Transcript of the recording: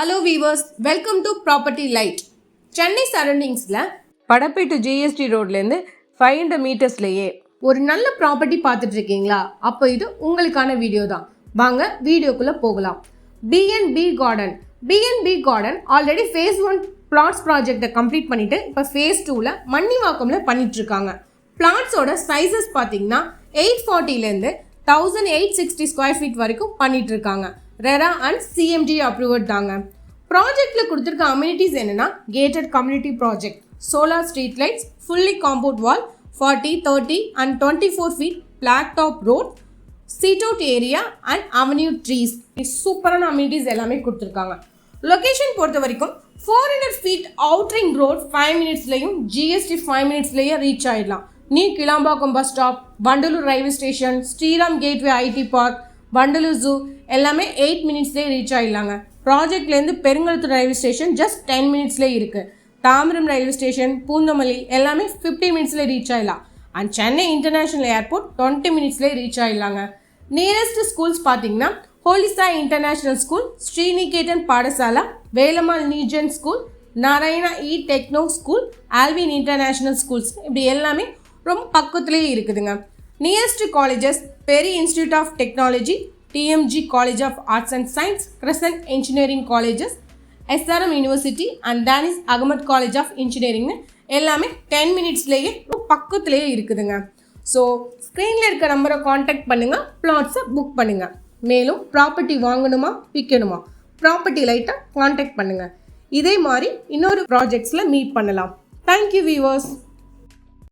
Hello viewers, welcome to Property Light. Chennai சரௌண்டிங்ஸில் படப்பேட்டு GST ரோட்லேருந்து 500 மீட்டர்ஸ்லேயே ஒரு நல்ல ப்ராப்பர்ட்டி பார்த்துட்டு இருக்கீங்களா? அப்போ இது உங்களுக்கான வீடியோ தான். வாங்க வீடியோக்குள்ளே போகலாம். B&B garden already phase 1 flats ப்ராஜெக்டை கம்ப்ளீட் பண்ணிவிட்டு இப்போ ஃபேஸ் 2ல் மன்னிவாக்கமில் பண்ணிகிட்ருக்காங்க. பிளாட்ஸோட சைஸஸ் பார்த்தீங்கன்னா 840லேருந்து 1860 ஸ்கொயர் ஃபீட் வரைக்கும் பண்ணிட்டு இருக்காங்க. ரெரா அண்ட் சிஎம்டி அப்ரூவட் தாங்க. ப்ராஜெக்டில் கொடுத்துருக்க அம்யூனிட்டிஸ் என்னென்னா gated community project, solar street lights, fully compound wall, 40, 30 and 24 feet black top road, sit out area and avenue trees. சூப்பரான அம்யூனிட்டிஸ் எல்லாமே கொடுத்துருக்காங்க. லொக்கேஷன் பொறுத்த வரைக்கும் 400 ஃபீட் அவுட்ரிங் ரோட் 5 மினிட்ஸ்லையும் ஜிஎஸ்டி 5 மினிட்ஸ்லேயே ரீச் ஆகிடலாம். New Kilambakkam bus stop, Vandalur railway station, Sriram gateway IT park, Vandalur zoo எல்லாமே 8 மினிட்ஸ்லேயே ரீச் ஆகிடலாங்க. ப்ராஜெக்ட்லேருந்து பெருங்கலத்தூர் ரயில்வே ஸ்டேஷன் ஜஸ்ட் 10 மினிட்ஸ்லேயே இருக்குது. தாம்பரம் ரயில்வே ஸ்டேஷன், பூந்தமல்லி எல்லாமே 50 மினிட்ஸ்லேயே ரீச் ஆகிடலாம். அண்ட் சென்னை இன்டர்நேஷ்னல் ஏர்போர்ட் 20 மினிட்ஸ்லேயே ரீச் ஆகிடலாங்க. நியரஸ்ட் ஸ்கூல்ஸ் பார்த்தீங்கன்னா ஹோலிசா இன்டர்நேஷ்னல் ஸ்கூல், ஸ்ரீநிகேதன் பாடசாலா, வேலம்மாள் நீஜன் school, Narayana E techno school, Alwin international schools இப்படி எல்லாமே ரொம்ப பக்கத்துலேயே இருக்குதுங்க. Nearest colleges Peri institute of technology, TMG college of arts and science, crescent engineering colleges, SRM university and Dhaanish Ahmed college of இன்ஜினியரிங்னு எல்லாமே 10 மினிட்ஸ்லேயே பக்கத்துலேயே இருக்குதுங்க. ஸோ ஸ்க்ரீனில் இருக்க நம்பரை காண்டாக்ட் பண்ணுங்கள், பிளாட்ஸை புக் பண்ணுங்கள். மேலும் ப்ராப்பர்ட்டி வாங்கணுமா விற்கணுமா ப்ராப்பர்ட்டி லைட்டாக காண்டாக்ட் பண்ணுங்கள். இதே மாதிரி இன்னொரு ப்ராஜெக்ட்ஸில் மீட் பண்ணலாம். Thank you viewers.